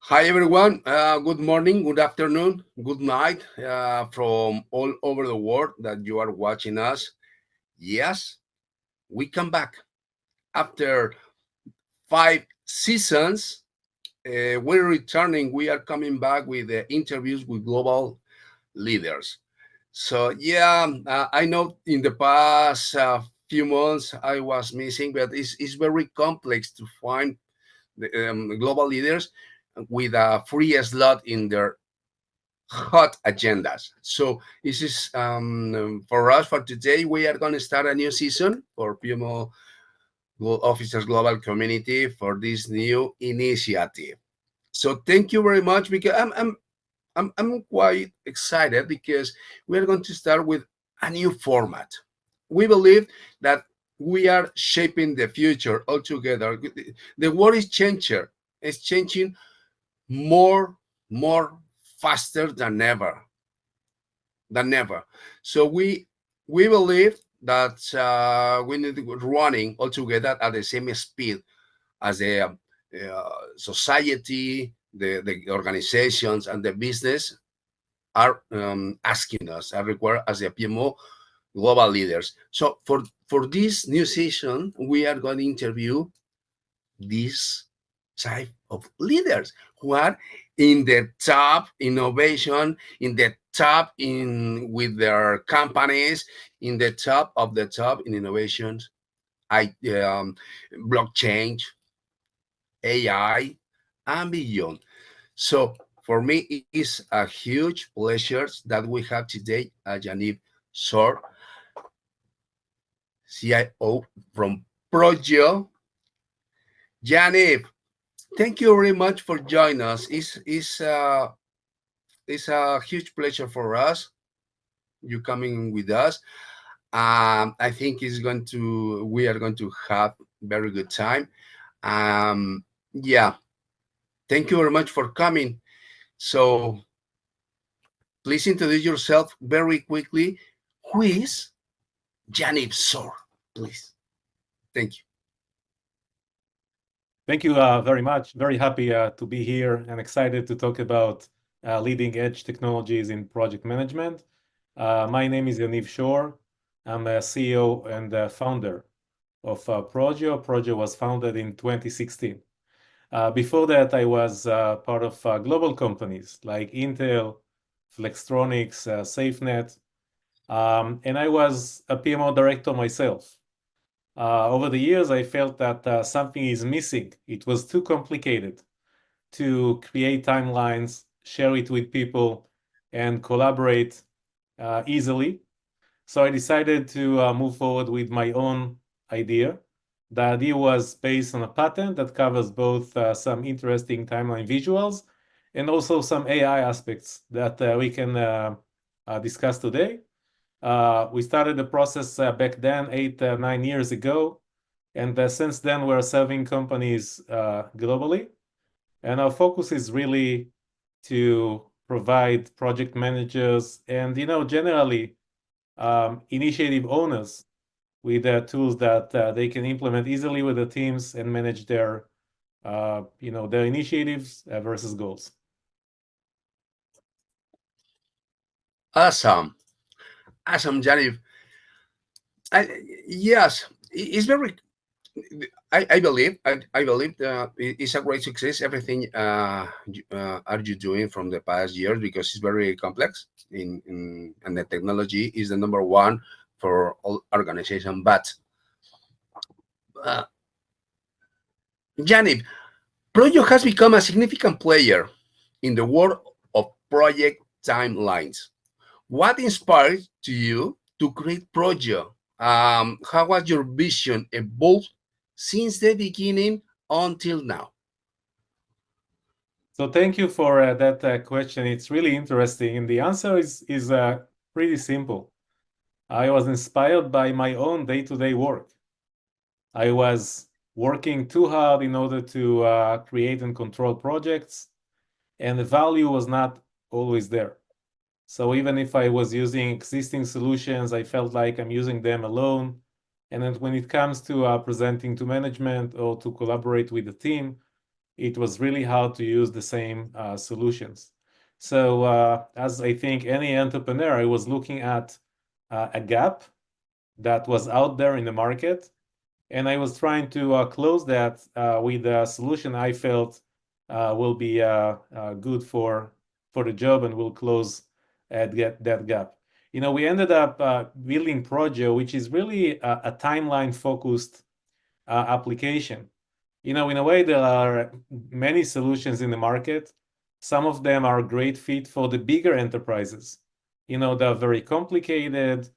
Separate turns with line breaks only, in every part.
Hi everyone. Good morning, good afternoon, good night from all over the world that you are watching us. Yes, we come back after 5 seasons. We're returning. We are coming back with interviews with global leaders. So yeah, I know in the past few months I was missing, but it's very complex to find the global leaders with a free slot in their hot agendas. So this is for us for today. We are going to start a new season for PMO Officers Global Community for this new initiative. So thank you very much because I'm quite excited because we are going to start with a new format. We believe that we are shaping the future altogether. The world is changing. It's changing more faster than ever. So we believe that we need to go running all together at the same speed as the society, the organizations, and the business are asking us, are required as a PMO global leaders. So for this new session, we are going to interview this type of leaders who are in the top innovation, in the top in with their companies, in the top of the top in innovations, I blockchain, AI, and beyond. So for me, it is a huge pleasure that we have today Yaniv Shor, CIO from Proggio. Yaniv, thank you very much for joining us. It's a huge pleasure for us. You coming with us. I think we are going to have very good time. Yeah, thank you very much for coming. So please introduce yourself very quickly. Who is Yaniv Shor? Please. Thank you.
Thank you very much. Very happy to be here and excited to talk about leading edge technologies in project management. My name is Yaniv Shor. I'm a CEO and founder of Proggio. Proggio was founded in 2016. Before that, I was part of global companies like Intel, Flextronics, SafeNet, and I was a PMO director myself. Over the years, I felt that something is missing. It was too complicated to create timelines, share it with people, and collaborate easily. So I decided to move forward with my own idea. The idea was based on a patent that covers both some interesting timeline visuals and also some AI aspects that we can discuss today. We started the process back then, 9 years ago. And since then, we're serving companies globally. And our focus is really to provide project managers and, generally initiative owners with tools that they can implement easily with the teams and manage their initiatives versus goals.
Awesome. Awesome, Yaniv. Yes, it's very I believe it's a great success. Everything are you doing from the past years because it's very complex and the technology is the number one for all organization. But uh, Janib, Projo has become a significant player in the world of project timelines. What inspired to you to create Projo? How has your vision evolved since the beginning until now?
So thank you for that question. It's really interesting, and the answer is pretty simple. I was inspired by my own day-to-day work. I was working too hard in order to create and control projects, and the value was not always there. So even if I was using existing solutions, I felt like I'm using them alone. And then when it comes to presenting to management or to collaborate with the team, it was really hard to use the same solutions. So as I think any entrepreneur, I was looking at a gap that was out there in the market, and I was trying to close that with a solution I felt will be good for the job and will close that gap. We ended up building Proggio, which is really a timeline-focused application. In a way, there are many solutions in the market. Some of them are a great fit for the bigger enterprises. They're very complicated.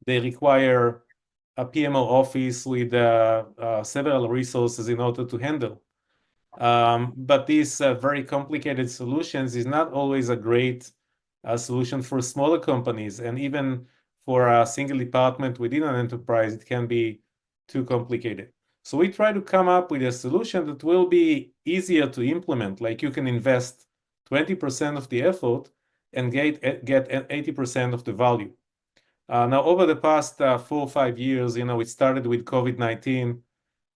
They require a PMO office with several resources in order to handle. But these very complicated solutions is not always a great solution for smaller companies. And even for a single department within an enterprise, it can be too complicated. So we try to come up with a solution that will be easier to implement. Like you can invest 20% of the effort and get 80% of the value. Now, over the past 4 or 5 years, it started with COVID-19,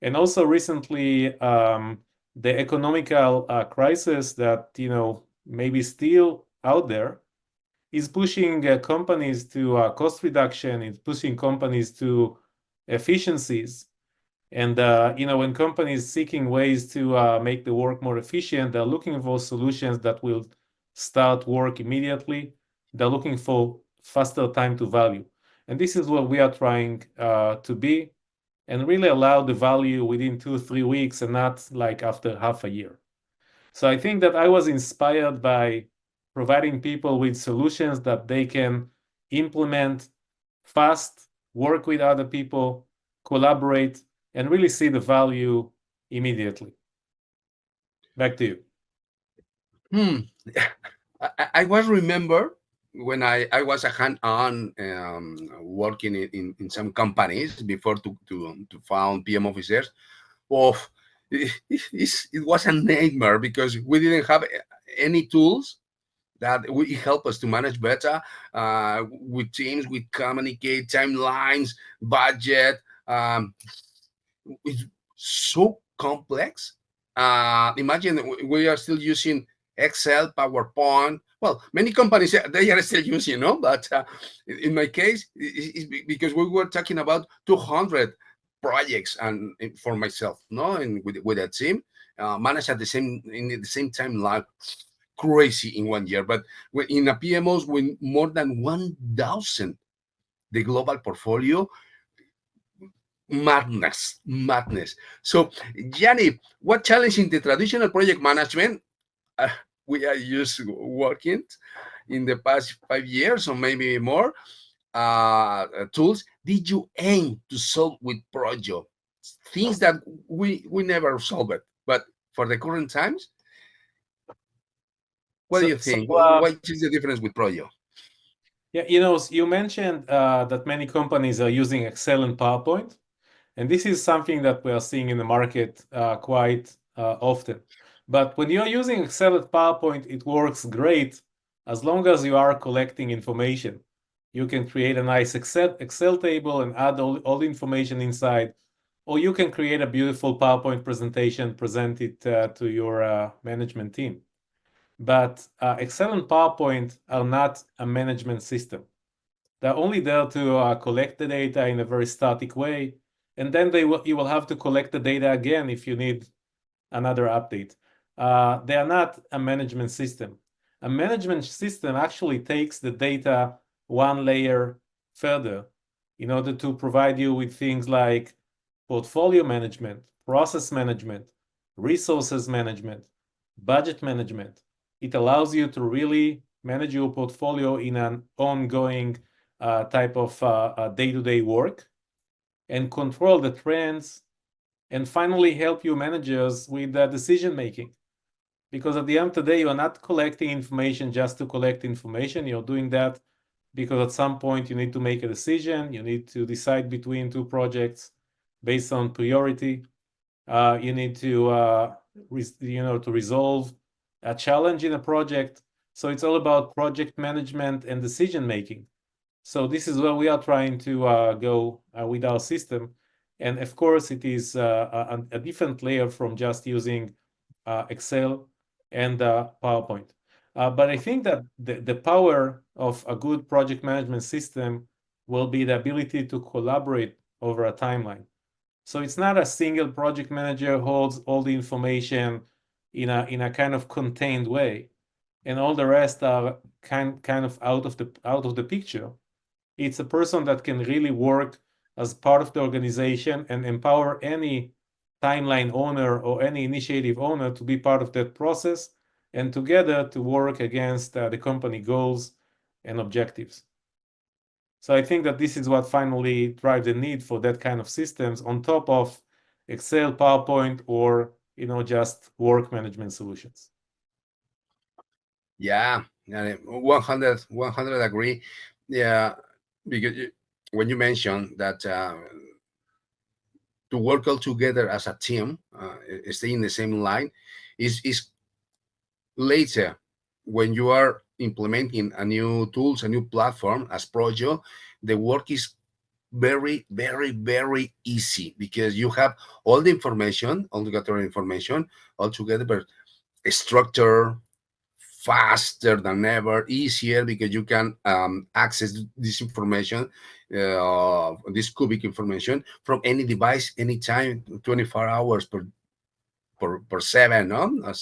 and also recently the economical crisis that maybe still out there is pushing companies to cost reduction. It's pushing companies to efficiencies. And when companies seeking ways to make the work more efficient, they're looking for solutions that will start work immediately. They're looking for faster time to value. And this is what we are trying to be, and really allow the value within 2 or 3 weeks and not like after half a year. So I think that I was inspired by providing people with solutions that they can implement fast, work with other people, collaborate, and really see the value immediately. Back to you.
Hmm. I was remember when I was a hand-on working in some companies before to found PM officers. Oh, it was a nightmare because we didn't have any tools that will help us to manage better with teams, with communicate timelines, budget. It's so complex. Imagine we are still using Excel, PowerPoint. Well, many companies they are still using, but in my case, it's because we were talking about 200 projects and for myself, no, and with a team, managed at the same time like crazy in 1 year. But in a PMOs with more than 1,000, the global portfolio, madness. So, Yanni, what challenge in the traditional project management uh, we are used to working in the past 5 years or maybe more tools did you aim to solve with Proggio? Things that we never solved, but for the current times, what do
So,
you
so
think? What is the difference with Proggio?
yeah, you mentioned that many companies are using Excel and PowerPoint. And this is something that we are seeing in the market quite often. But when you're using Excel and PowerPoint, it works great as long as you are collecting information. You can create a nice Excel table and add all the information inside, or you can create a beautiful PowerPoint presentation, present it to your management team. But Excel and PowerPoint are not a management system. They're only there to collect the data in a very static way, and then you will have to collect the data again if you need another update. They are not a management system. A management system actually takes the data one layer further in order to provide you with things like portfolio management, process management, resources management, budget management. It allows you to really manage your portfolio in an ongoing type of day-to-day work and control the trends, and finally help you managers with decision making. Because at the end of the day, you're not collecting information just to collect information. You're doing that because at some point you need to make a decision. You need to decide between two projects based on priority. You need to to resolve a challenge in a project. So it's all about project management and decision making. So this is where we are trying to go with our system. And of course, it is a different layer from just using Excel, and PowerPoint. But I think that the power of a good project management system will be the ability to collaborate over a timeline. So it's not a single project manager holds all the information in a kind of contained way, and all the rest are kind of out of the picture. It's a person that can really work as part of the organization and empower any timeline owner or any initiative owner to be part of that process and together to work against the company goals and objectives. So I think that this is what finally drives the need for that kind of systems on top of Excel, PowerPoint, or just work management solutions.
Yeah, 100 agree. Yeah, because when you mentioned that to work all together as a team, stay in the same line, is later when you are implementing a new tools, a new platform as Proggio, the work is very, very, very easy because you have all the information, all the gathered information all together, but structure faster than ever, easier because you can access this information, this cubic information from any device, anytime, 24 hours per 7, no?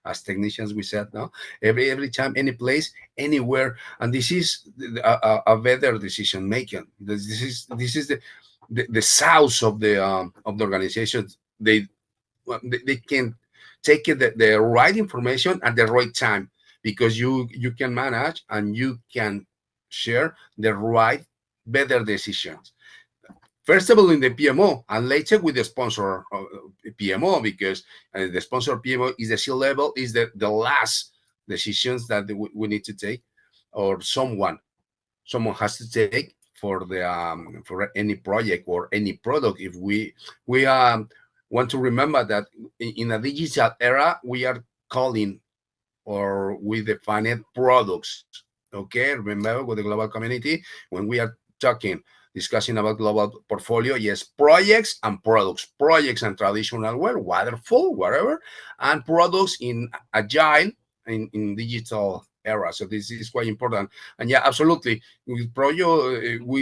As technicians we said, no, every time, any place, anywhere, and this is a better decision making. This is the source of the organization. They they can take the right information at the right time because you can manage and you can share the right better decisions. First of all, in the PMO, and later with the sponsor PMO, because the sponsor PMO is the C level, is the last decisions that we need to take, or someone has to take for any project or any product. If we want to remember that in a digital era, we are calling or we define products. Okay, remember with the global community when we are talking discussing about global portfolio, yes, projects and products, projects and traditional well, waterfall, whatever, and products in agile in digital era. So this is quite important. And yeah, absolutely, with Proggio,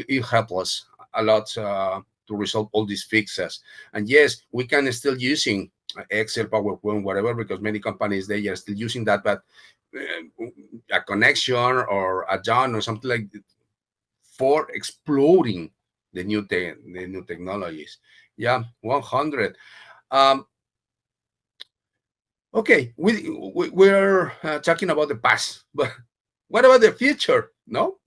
it helps us a lot to resolve all these fixes. And yes, we can still using Excel, PowerPoint, whatever, because many companies they are still using that, but a connection or a John or something like for exploring the new technologies. Yeah, 100. Um, okay, we're talking about the past, but what about the future? No.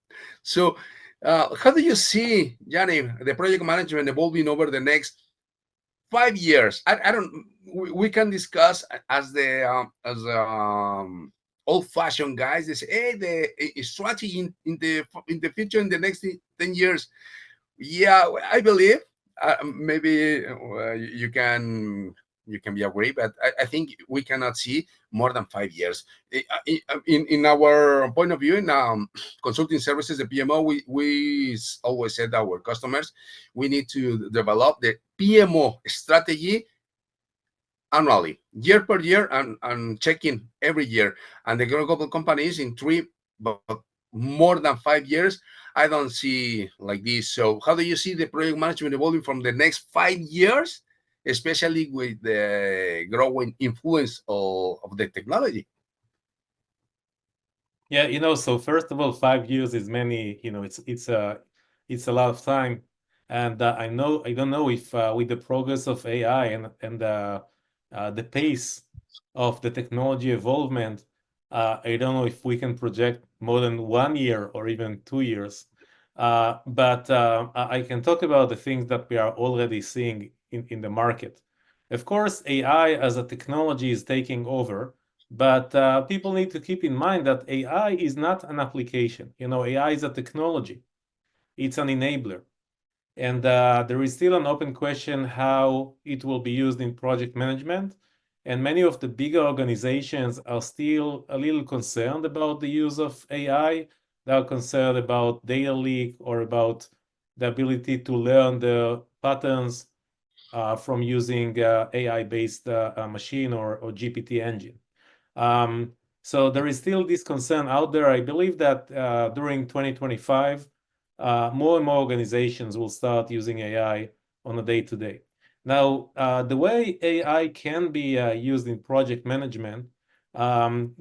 So, how do you see, Yanni, the project management evolving over the next 5 years? I don't. We can discuss as the old-fashioned guys. They say, hey, the strategy in the future in the next 10 years. Yeah, I believe maybe you can be agree, but I think we cannot see more than 5 years. In our point of view, in consulting services, the PMO, we always said our customers we need to develop the PMO strategy annually, year per year, and checking every year. And the global companies in 3, but more than 5 years, I don't see like this. So, how do you see the project management evolving from the next 5 years, especially with the growing influence of the technology?
Yeah, so first of all, 5 years is many, it's a lot of time. And I don't know if with the progress of AI and the pace of the technology evolvement, I don't know if we can project more than 1 year or even 2 years. But I can talk about the things that we are already seeing in the market. Of course, AI as a technology is taking over, but people need to keep in mind that AI is not an application. AI is a technology. It's an enabler. And there is still an open question how it will be used in project management. And many of the bigger organizations are still a little concerned about the use of AI. They are concerned about data leak or about the ability to learn the patterns from using AI-based machine or GPT engine. Um, so there is still this concern out there. I believe that during 2025, more and more organizations will start using AI on a day-to-day. Now, the way AI can be used in project management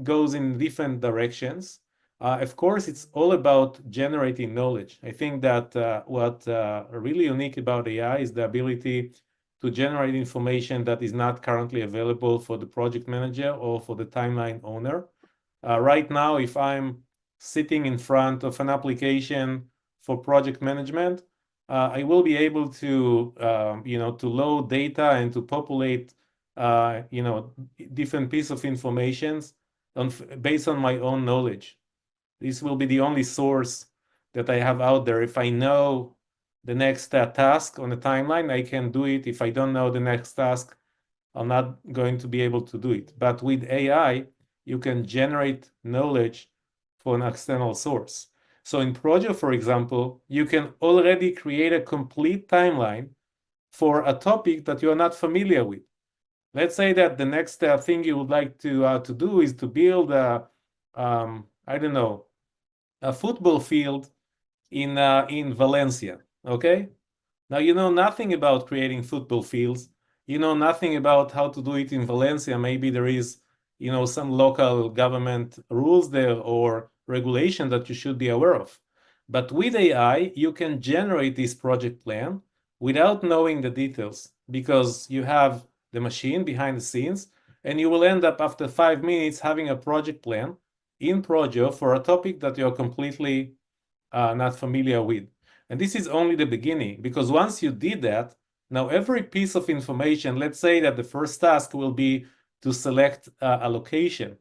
goes in different directions. Of course, it's all about generating knowledge. I think that what really unique about AI is the ability to generate information that is not currently available for the project manager or for the timeline owner. Right now, if I'm sitting in front of an application for project management, I will be able to, to load data and to populate, different piece of information based on my own knowledge. This will be the only source that I have out there. If I know the next task on the timeline, I can do it. If I don't know the next task, I'm not going to be able to do it. But with AI, you can generate knowledge for an external source. So in Proggio, for example, you can already create a complete timeline for a topic that you're not familiar with. Let's say that the next thing you would like to do is to build I don't know, a football field in Valencia. Okay, now you know nothing about creating football fields. You know nothing about how to do it in Valencia. Maybe there is, some local government rules there or regulation that you should be aware of. But with AI, you can generate this project plan without knowing the details because you have the machine behind the scenes, and you will end up after 5 minutes having a project plan in Proggio for a topic that you're completely not familiar with. And this is only the beginning, because once you did that, now every piece of information, let's say that the first task will be to select a location.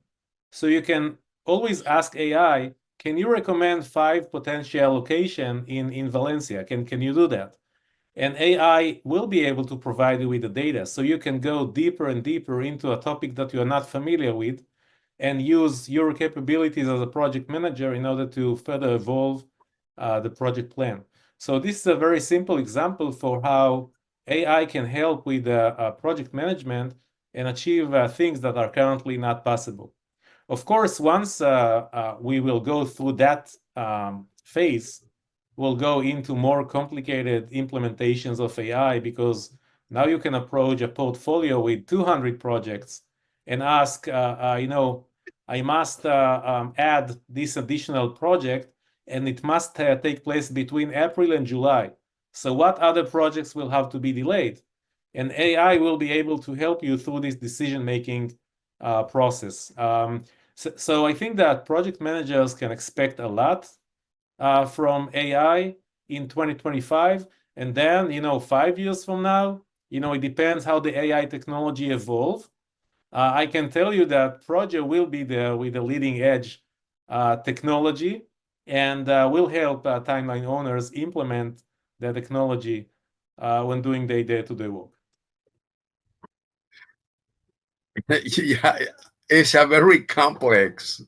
So you can always ask AI, can you recommend 5 potential location in Valencia? Can you do that? And AI will be able to provide you with the data. So you can go deeper and deeper into a topic that you are not familiar with and use your capabilities as a project manager in order to further evolve the project plan. So this is a very simple example for how AI can help with project management and achieve things that are currently not possible. Of course, once we will go through that phase, we'll go into more complicated implementations of AI because now you can approach a portfolio with 200 projects and ask, I must add this additional project and it must take place between April and July. So what other projects will have to be delayed? And AI will be able to help you through this decision-making process. So I think that project managers can expect a lot from AI in 2025. And then, 5 years from now, it depends how the AI technology evolve. I can tell you that Proggio will be there with the leading edge technology and will help timeline owners implement the technology when doing their day-to-day work.
Yeah, it's a very complex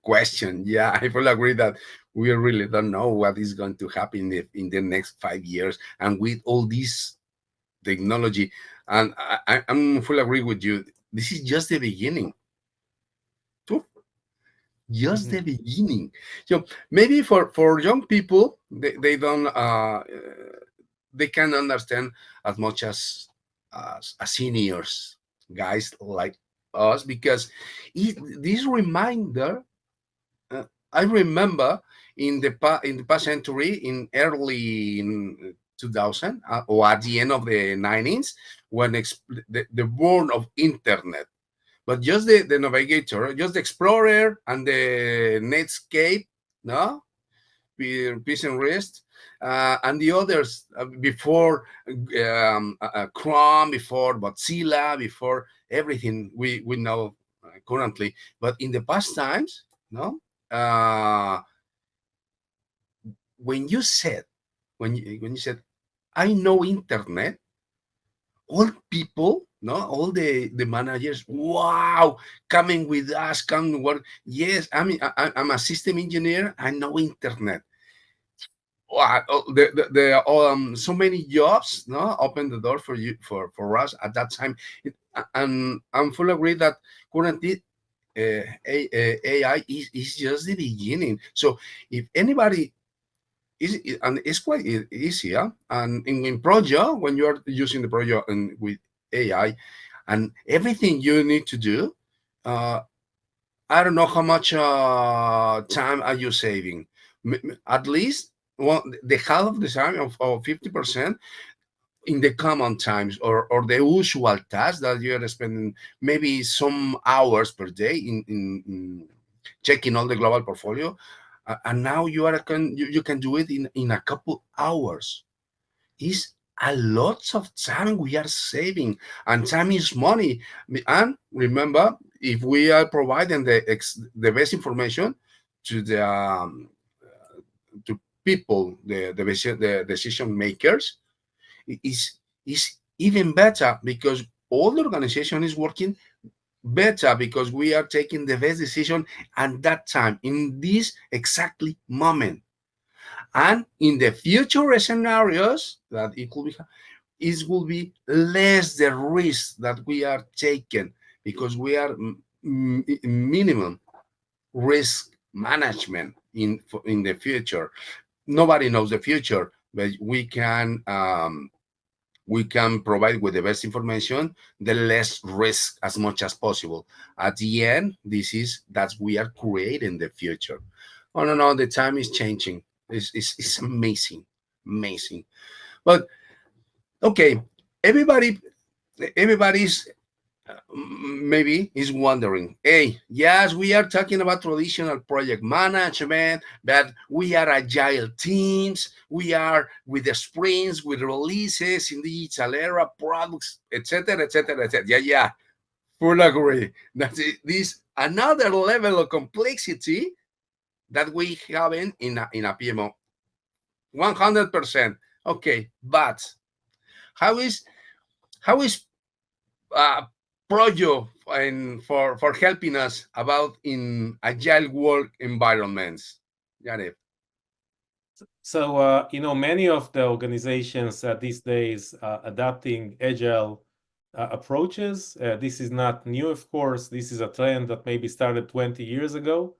question. Yeah, I fully agree that we really don't know what is going to happen in the next 5 years, and with all this technology. And I'm fully agree with you. This is just the beginning. Too. Just the
Mhm.
beginning. So maybe for young people, they don't they can understand as much as seniors guys like us because this reminder I remember in the past century in early in 2000 or at the end of the 90s when the born of internet, but just the navigator, just the explorer and the netscape, no, peace and rest, and the others before Chrome, before Mozilla, before everything we know currently. But in the past times, no, uh, when you said when you said I know internet, all people, no, all the managers, wow, coming with us, come work. Yes, I'm a system engineer. I know internet. so many jobs, no, open the door for you for us at that time. And I'm fully agree that currently AI is just the beginning. So if anybody is, and it's quite easy, yeah? And in Proggio, when you are using the Proggio and with AI, and everything you need to do, uh, I don't know how much time are you saving. At least well, the half of the time of 50% in the common times, or the usual tasks that you are spending maybe some hours per day in checking all the global portfolio, and now you can do it in a couple hours. Is a lot of time we are saving, and time is money. And remember, if we are providing the best information to the to people, the decision makers, is even better, because all the organization is working better, because we are taking the best decision at that time, in this exactly moment. And in the future scenarios that it will be less the risk that we are taking, because we are minimum risk management in the future. Nobody knows the future, but we can provide with the best information, the less risk as much as possible. At the end, this is that we are creating the future. Oh no, no, the time is changing. It's amazing, amazing. But okay, everybody, everybody's maybe is wondering, hey, yes, we are talking about traditional project management, but we are agile teams. We are with the sprints, with releases in the digital era, products, etc., etc., etc. Yeah, yeah, full agree. That this another level of complexity that we have in a PMO. 100%. Okay, but how is how is uh, Proggio and for helping us about in agile work environments. Yaniv.
So, many of the organizations these days adapting agile approaches. This is not new, of course. This is a trend that maybe started 20 years ago.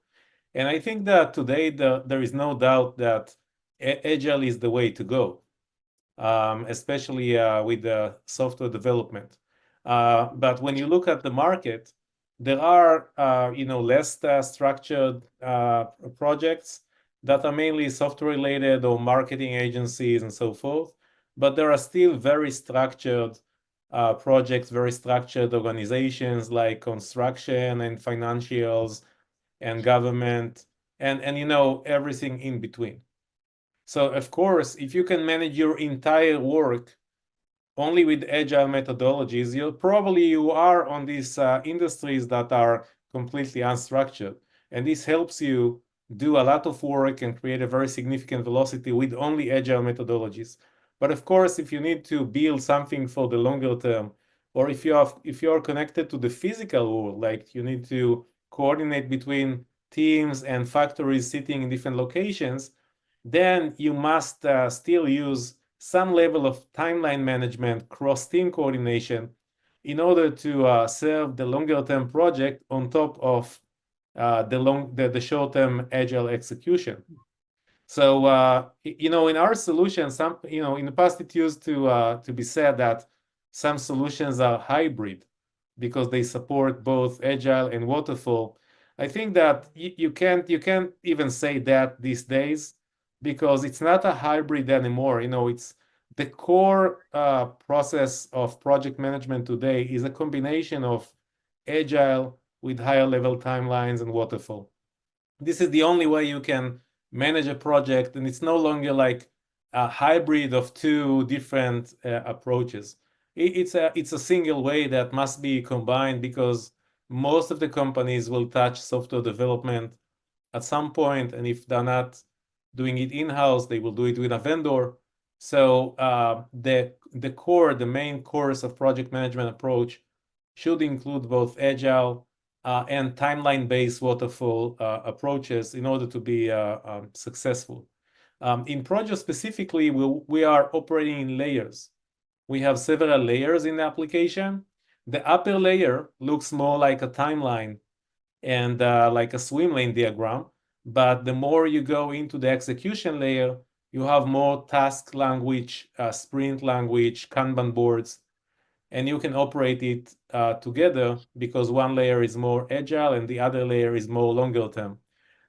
And I think that today there is no doubt that agile is the way to go, especially with the software development. But when you look at the market, there are less structured projects that are mainly software related or marketing agencies and so forth. But there are still very structured projects, very structured organizations like construction and financials and government and everything in between. So of course, if you can manage your entire work only with agile methodologies, you are on these industries that are completely unstructured, and this helps you do a lot of work and create a very significant velocity with only agile methodologies. But of course, if you need to build something for the longer term, or if you are connected to the physical world, like you need to coordinate between teams and factories sitting in different locations, then you must still use some level of timeline management, cross-team coordination, in order to serve the longer-term project on top of the short-term agile execution. So in our solution, in the past it used to be said that some solutions are hybrid because they support both agile and waterfall. I think that you can't even say that these days because it's not a hybrid anymore. It's the core process of project management today is a combination of agile with higher level timelines and waterfall. This is the only way you can manage a project, and it's no longer like a hybrid of two different approaches. It's a single way that must be combined because most of the companies will touch software development at some point, and if they're not doing it in-house, they will do it with a vendor. So the main course of project management approach should include both agile and timeline-based waterfall approaches in order to be successful. In Proggio specifically, we are operating in layers. We have several layers in the application. The upper layer looks more like a timeline and like a swim lane diagram. But the more you go into the execution layer, you have more task language, sprint language, Kanban boards, and you can operate it together because one layer is more agile and the other layer is more longer term.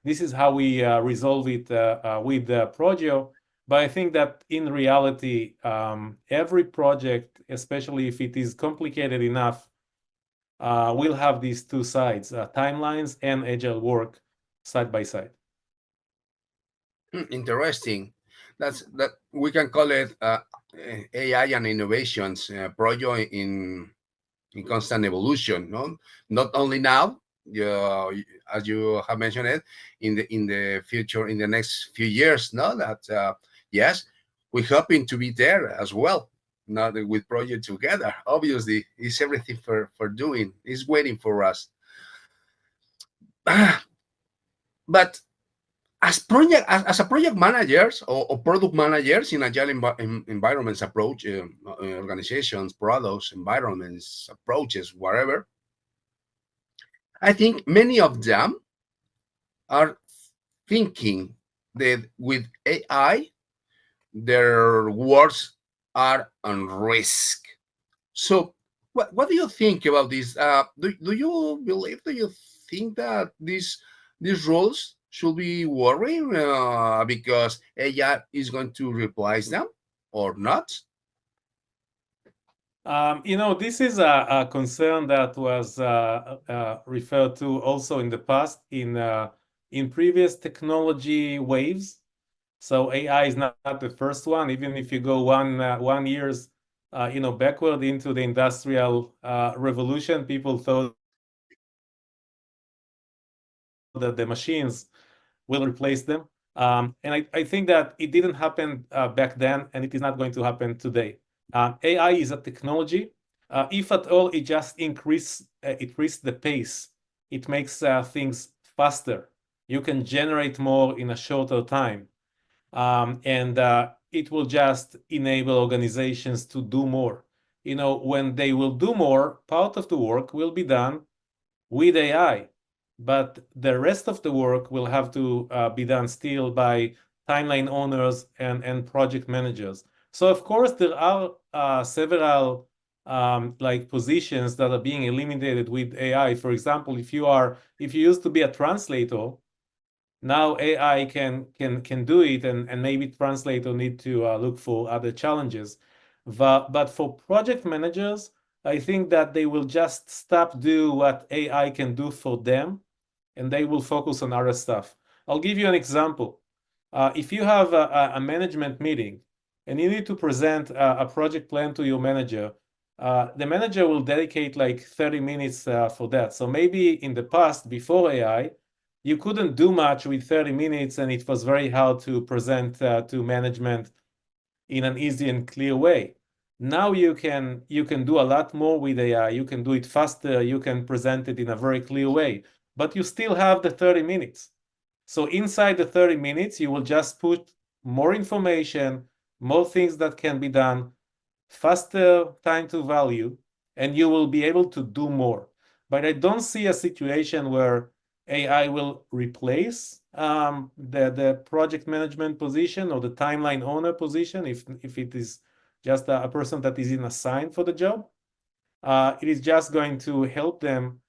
This is how we resolve it with Proggio. But I think that in reality, every project, especially if it is complicated enough, will have these two sides, timelines and agile work side by side.
Interesting. That we can call it AI and innovations project in constant evolution. No, not only now, as you have mentioned it, in the future, in the next few years. No, that yes, we're hoping to be there as well. Now that with project together, obviously, it's everything for doing. It's waiting for us. But as a project managers or product managers in agile environments approach organizations, products, environments, approaches, whatever, I think many of them are thinking that with AI their works are on risk. So what do you think about this? Do you believe, do you think that these roles should be worrying because AI is going to replace them or not?
This is a concern that was referred to also in the past in previous technology waves. So AI is not the first one. Even if you go 1 years, backward into the industrial revolution, people thought that the machines will replace them. And I think that it didn't happen back then, and it is not going to happen today. AI is a technology. If at all, it just increase the pace. It makes things faster. You can generate more in a shorter time, and it will just enable organizations to do more. When they will do more, part of the work will be done with AI, but the rest of the work will have to be done still by timeline owners and project managers. So of course there are several like positions that are being eliminated with AI. For example, if you used to be a translator, now AI can do it, and maybe translator need to look for other challenges. But for project managers, I think that they will just stop do what AI can do for them, and they will focus on other stuff. I'll give you an example. If you have a management meeting and you need to present a project plan to your manager, the manager will dedicate like 30 minutes for that. So maybe in the past, before AI, you couldn't do much with 30 minutes, and it was very hard to present to management in an easy and clear way. Now you can do a lot more with AI. You can do it faster. You can present it in a very clear way, but you still have the 30 minutes. So inside the 30 minutes, you will just put more information, more things that can be done, faster time to value, and you will be able to do more. But I don't see a situation where AI will replace the project management position or the timeline owner position if it is just a person that is in assigned for the job. It is just going to help them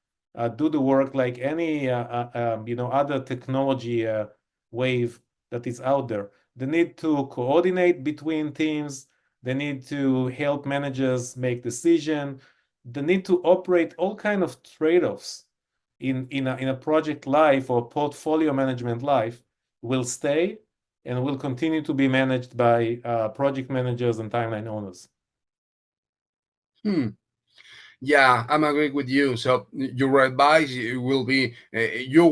do the work like any other technology wave that is out there. They need to coordinate between teams. They need to help managers make decision. They need to operate all kind of trade-offs in a project life or portfolio management life will stay and will continue to be managed by project managers and timeline owners.
Hmm. Yeah, I'm agree with you. So your advice will be you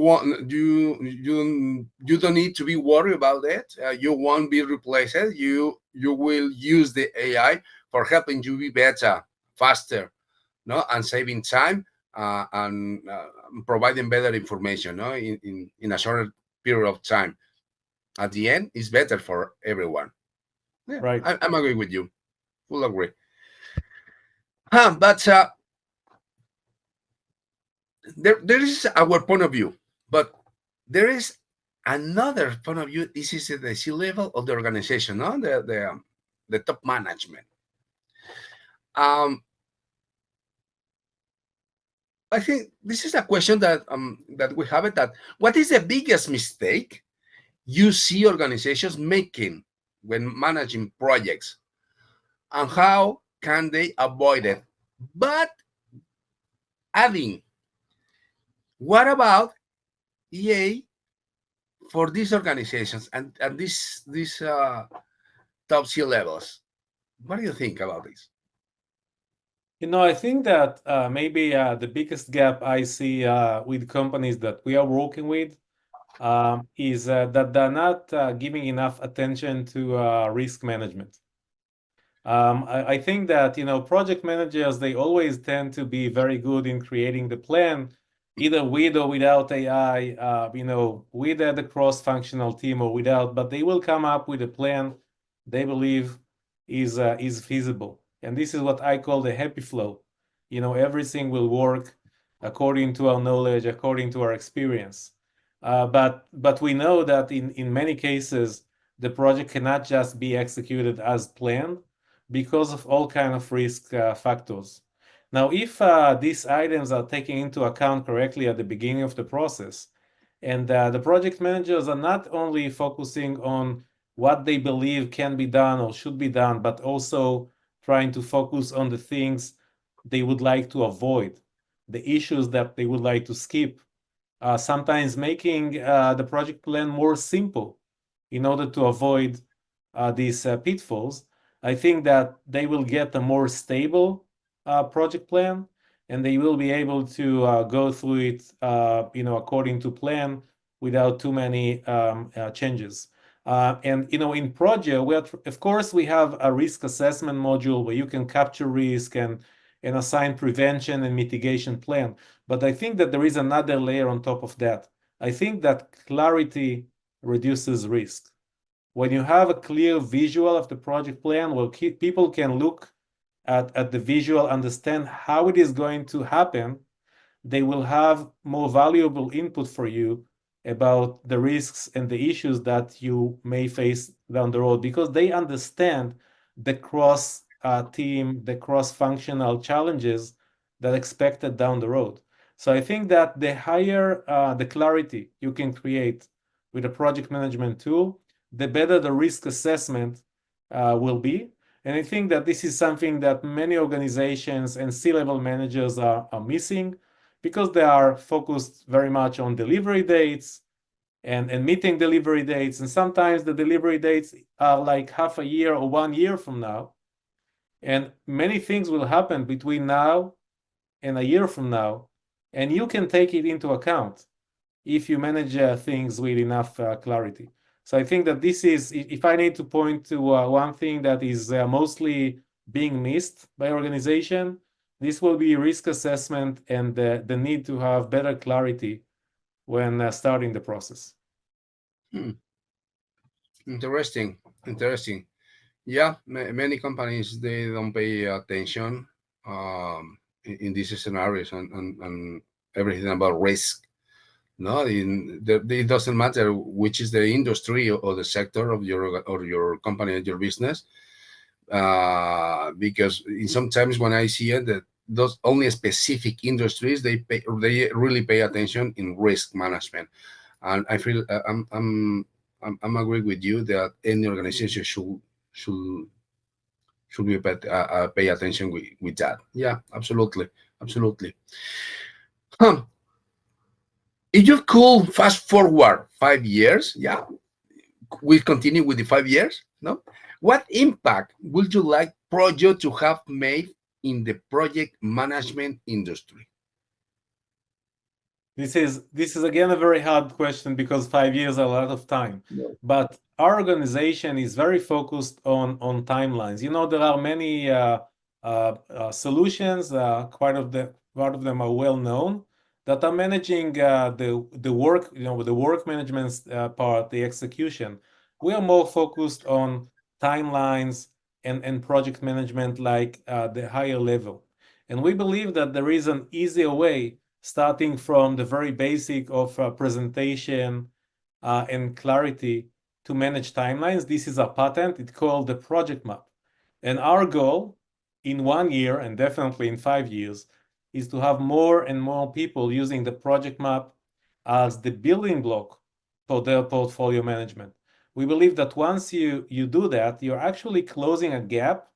don't need to be worried about it. You won't be replaced. You will use the AI for helping you be better, faster, no, and saving time and providing better information, no, in a shorter period of time. At the end, it's better for everyone. Yeah,
Right.
I'm agree with you. Full agree. But there is our point of view, but there is another point of view. This is at the C level of the organization, no? The top management. Um, I think this is a question that we have it that what is the biggest mistake you see organizations making when managing projects, and how can they avoid it? But adding, what about EA for these organizations and these top C levels? What do you think about this?
I think that maybe the biggest gap I see with companies that we are working with is that they're not giving enough attention to risk management. I think that, project managers, they always tend to be very good in creating the plan, either with or without AI, with the cross-functional team or without, but they will come up with a plan they believe is feasible. And this is what I call the happy flow. Everything will work according to our knowledge, according to our experience. But we know that in many cases, the project cannot just be executed as planned because of all kind of risk factors. Now, if these items are taken into account correctly at the beginning of the process, and the project managers are not only focusing on what they believe can be done or should be done, but also trying to focus on the things they would like to avoid, the issues that they would like to skip, sometimes making the project plan more simple in order to avoid these pitfalls. I think that they will get a more stable project plan, and they will be able to go through it, according to plan without too many changes. And in Proggio, of course, we have a risk assessment module where you can capture risk and assign prevention and mitigation plan. But I think that there is another layer on top of that. I think that clarity reduces risk. When you have a clear visual of the project plan, well, people can look at the visual, understand how it is going to happen, they will have more valuable input for you about the risks and the issues that you may face down the road, because they understand the cross team, the cross-functional challenges that expected down the road. So I think that the higher the clarity you can create with a project management tool, the better the risk assessment will be. And I think that this is something that many organizations and C-level managers are missing, because they are focused very much on delivery dates and meeting delivery dates. And sometimes the delivery dates are like half a year or 1 year from now. And many things will happen between now and a year from now. And you can take it into account if you manage things with enough clarity. So I think that this is, if I need to point to one thing that is mostly being missed by organization, this will be risk assessment and the need to have better clarity when starting the process.
Hmm. Interesting. Interesting. Yeah, many companies they don't pay attention in these scenarios and everything about risk. No, it doesn't matter which is the industry or the sector of your company or your business, because sometimes when I see it, that those only specific industries they really pay attention in risk management, and I feel I'm agree with you that any organization should should be pay attention with that. Yeah, absolutely, absolutely. Huh. If you could fast forward 5 years, yeah, we continue with the 5 years. No, what impact would you like Proggio to have made in the project management industry?
This is again a very hard question, because 5 years are a lot of time.
No.
But our organization is very focused on timelines. There are many solutions. Quite of the part of them are well known, that are managing the work, the work management part, the execution. We are more focused on timelines and project management, like the higher level. And we believe that there is an easier way, starting from the very basic of presentation and clarity, to manage timelines. This is a patent. It's called the project map. And our goal in 1 year, and definitely in 5 years, is to have more and more people using the project map as the building block for their portfolio management. We believe that once you do that, you're actually closing a gap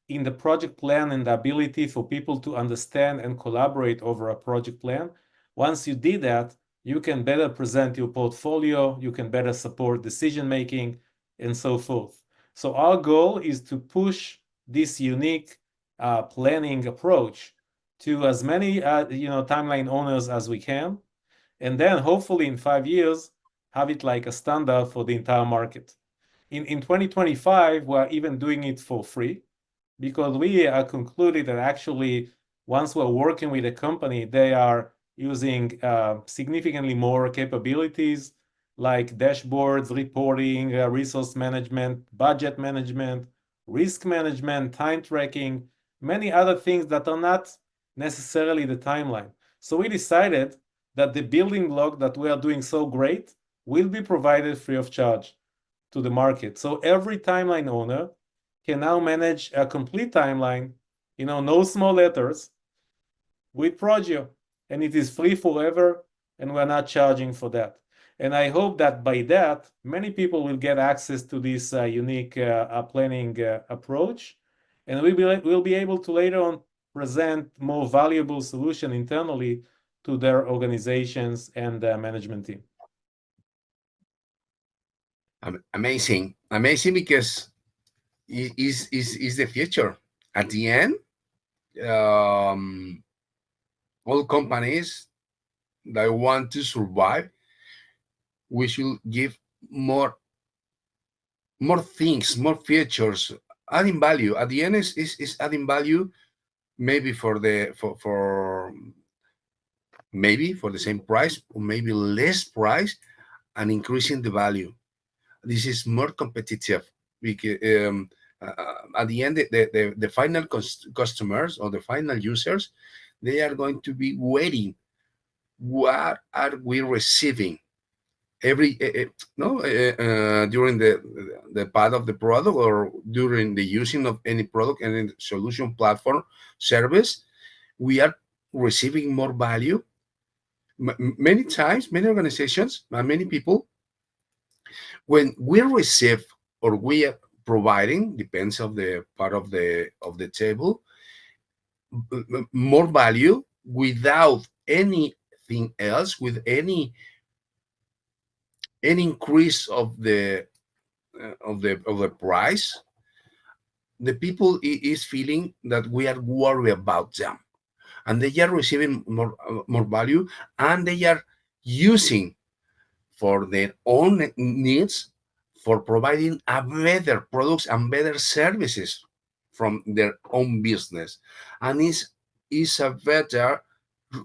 in the project plan and the ability for people to understand and collaborate over a project plan. Once you did that, you can better present your portfolio, you can better support decision making, and so forth. So our goal is to push this unique planning approach to as many timeline owners as we can, and then hopefully in 5 years have it like a standard for the entire market. In 2025, we're even doing it for free, because we concluded that actually once we're working with a company, they are using significantly more capabilities like dashboards, reporting, resource management, budget management, risk management, time tracking, many other things that are not necessarily the timeline. So we decided that the building block that we are doing so great will be provided free of charge to the market. So every timeline owner can now manage a complete timeline, no small letters, with Proggio. And it is free forever, and we're not charging for that. And I hope that by that, many people will get access to this unique planning approach. And we'll be able to later on present more valuable solution internally to their organizations and management team.
Amazing, amazing, because is the future. At the end, um, all companies that want to survive, we should give more more things, more features, adding value. At the end, is adding value, maybe for maybe for the same price, or maybe less price, and increasing the value. This is more competitive, because at the end, the final customers, or the final users, they are going to be waiting. What are we receiving every no during the part of the product, or during the using of any product, any solution, platform, service? We are receiving more value. Many times, many organizations, many people, when we receive, or we are providing, depends of the part of the table, more value without anything else, with any increase of the price, the people is feeling that we are worried about them, and they are receiving more value, and they are using for their own needs, for providing a better products and better services from their own business. And is a better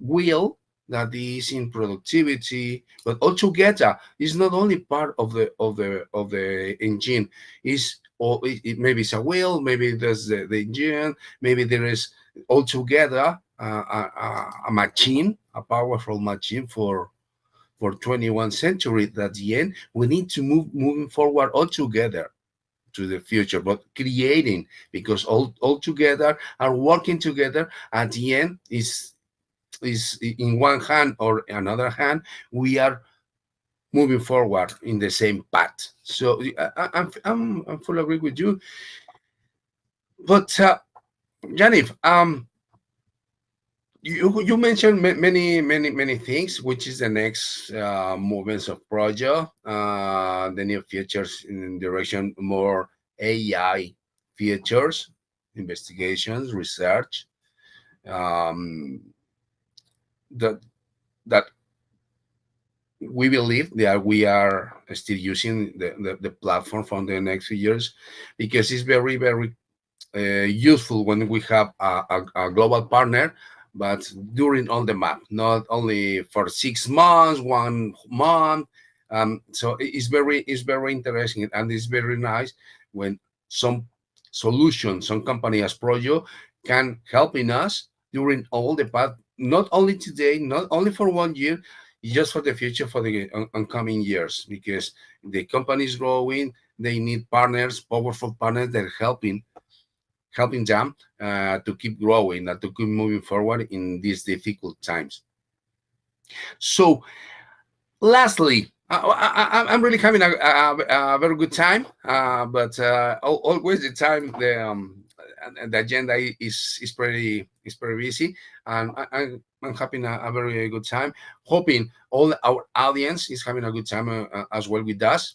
will that is in productivity, but altogether is not only part of the engine. Is, or maybe it's a wheel, maybe there's the engine, maybe there is altogether a machine, a powerful machine for 21st century. That at the end, we need to moving forward all together to the future, but creating, because all together are working together. At the end, is in one hand or another hand, we are moving forward in the same path. So I'm fully agree with you. But Yaniv, you mentioned many things, which is the next movements of Proggio, the new features in direction more AI features, investigations, research, um, that that we believe that we are still using the platform for the next few years, because it's very useful when we have a global partner, but during all the map, not only for 6 months, 1 month. So it's very interesting, and it's very nice when some solution, some company as Proggio can helping us during all the path, not only today, not only for 1 year, just for the future, for the oncoming years, because the company is growing. They need partners, powerful partners that are helping them to keep growing and to keep moving forward in these difficult times. So, lastly, I'm really having a very good time, but always the time the agenda is pretty busy, and I'm having a very good time. Hoping all our audience is having a good time as well with us.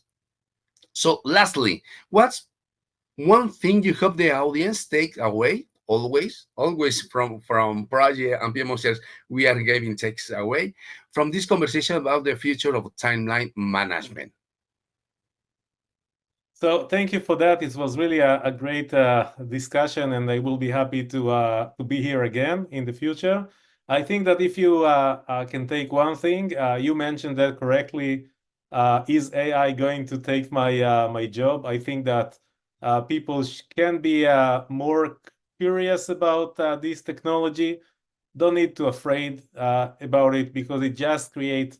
So, lastly, what's one thing you hope the audience take away, always from project and PMOxers we are giving takes away from this conversation about the future of timeline management?
So thank you for that. It was really a great discussion, and I will be happy to be here again in the future. I think that if you can take one thing, you mentioned that correctly. Is AI going to take my job? I think that people can be more curious about this technology. Don't need to afraid about it because it just creates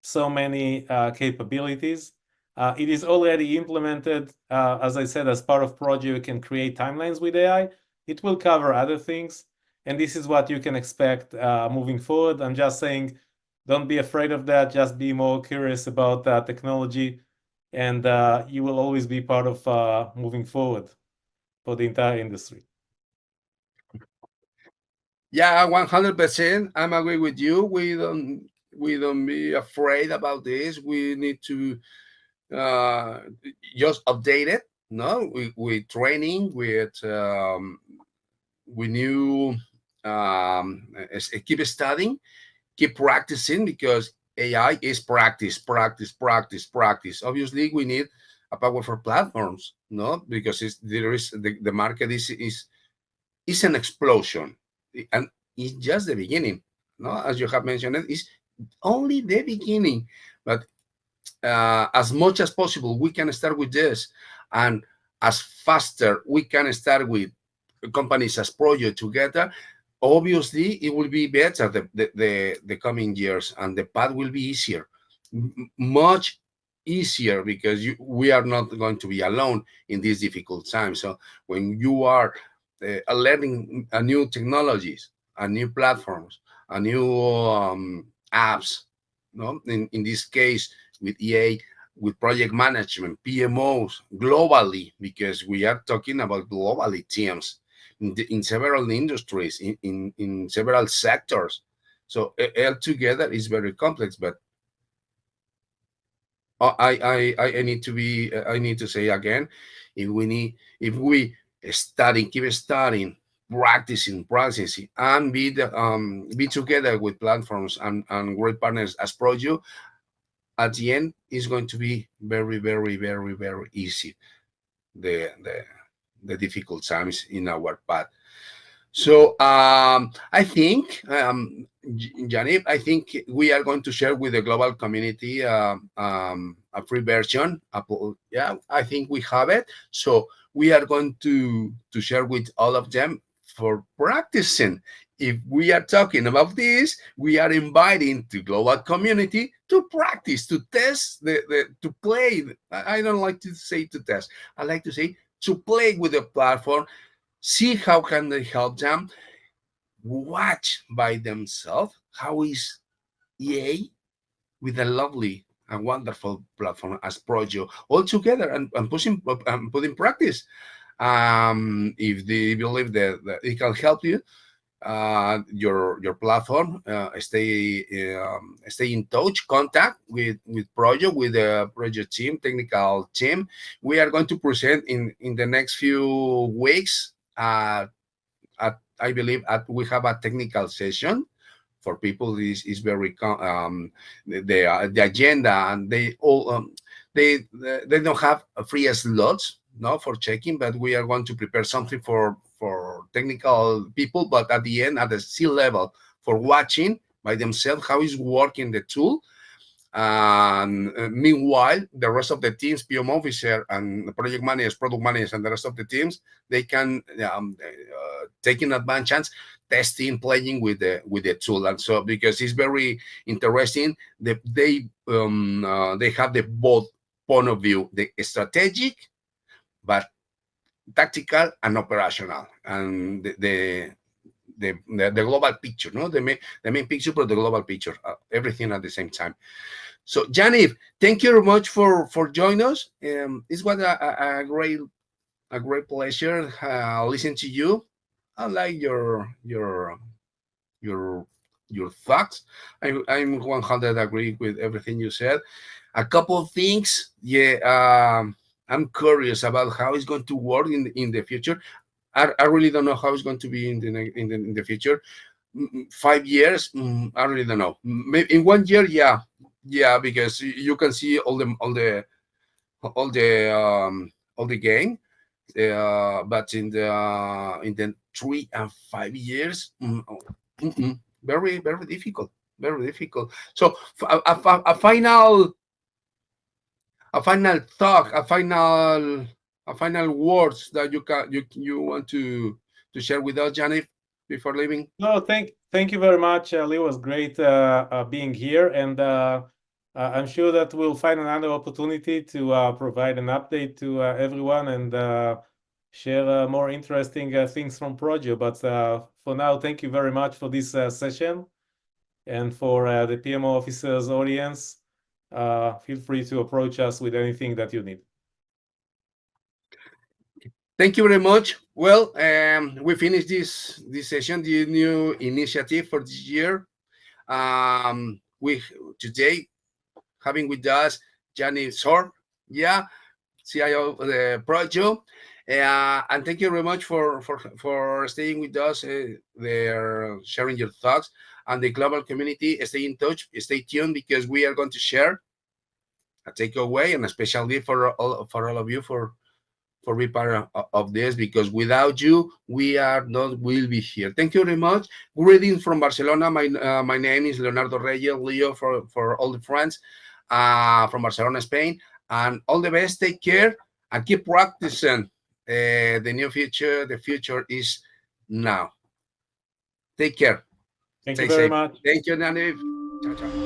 so many capabilities. It is already implemented. As I said, as part of Proggio, you can create timelines with AI. It will cover other things. And this is what you can expect moving forward. I'm just saying, don't be afraid of that. Just be more curious about technology. And you will always be part of moving forward for the entire industry.
Yeah, 100%. I'm agree with you. We don't be afraid about this. We need to uh, just update it. No, we training with new keep studying, keep practicing, because AI is practice, practice, practice, practice. Obviously, we need a powerful platforms, no, because there is the market is an explosion, and it's just the beginning. No, as you have mentioned, it's only the beginning. But as much as possible, we can start with this, and as faster we can start with companies as Proggio together. Obviously, it will be better the coming years, and the path will be easier, much easier, because we are not going to be alone in these difficult times. So when you are learning a new technologies, a new platforms, a new apps, no, in this case with EA, with project management, PMOs globally, because we are talking about globally teams in several industries, in several sectors. So altogether is very complex. But I need to say again, if we keep studying, practicing, and be together with platforms and great partners as Proggio, at the end is going to be very, very, very, very easy. The the the difficult times in our path. So I think, Janib, I think we are going to share with the global community a free version. Yeah, I think we have it. So we are going to share with all of them for practicing. If we are talking about this, we are inviting the global community to practice, to test, to play. I don't like to say to test. I like to say to play with the platform, see how can they help them, watch by themselves how is EA with a lovely and wonderful platform as Proggio all together, and put in practice. If they believe that it can help you, your platform, stay in touch, contact with Proggio, with the project team, technical team. We are going to present in the next few weeks. I believe we have a technical session for people. This is very the agenda, and they don't have free slots, no, for checking, but we are going to prepare something for technical people, but at the end, at the C level, for watching by themselves how is working the tool. And meanwhile, the rest of the teams, PMO officer and the project managers, product managers, and the rest of the teams, they can taking advantage, testing, playing with the tool, and so because it's very interesting. They have the both point of view, the strategic, but tactical and operational, and the global picture, no, the main picture, but the global picture, everything at the same time. So, Yaniv, thank you very much for joining us. It was a great pleasure listening to you. I like your your thoughts. I'm 100 agree with everything you said. A couple of things, yeah. I'm curious about how it's going to work in the future. I really don't know how it's going to be in the future. 5 years, I really don't know. Maybe in 1 year, yeah, yeah, because you can see all the game. But in the 3 and 5 years, very difficult, very difficult. So a final thought, a final words that you want to share with us, Janet, before leaving.
No, thank you very much. Leo, was great being here, and I'm sure that we'll find another opportunity to provide an update to everyone and share more interesting things from Proggio. But for now, thank you very much for this session, and for the PMO officers audience. Feel free to approach us with anything that you need.
Thank you very much. Well, we finished this session, the new initiative for this year. We today having with us Yaniv Shor, yeah, CIO of the Proggio. And thank you very much for staying with us. They're sharing your thoughts, and the global community. Stay in touch, stay tuned, because we are going to share a takeaway and a special gift for all of you for be part of this, because without you we are not will be here. Thank you very much. Greetings from Barcelona. My name is Leonardo Reyes, Leo for all the friends from Barcelona, Spain, and all the best. Take care and keep practicing. The future is now. Take care.
Thank you
Stay
very
safe.
much.
Thank you, Naniv. Ciao, ciao.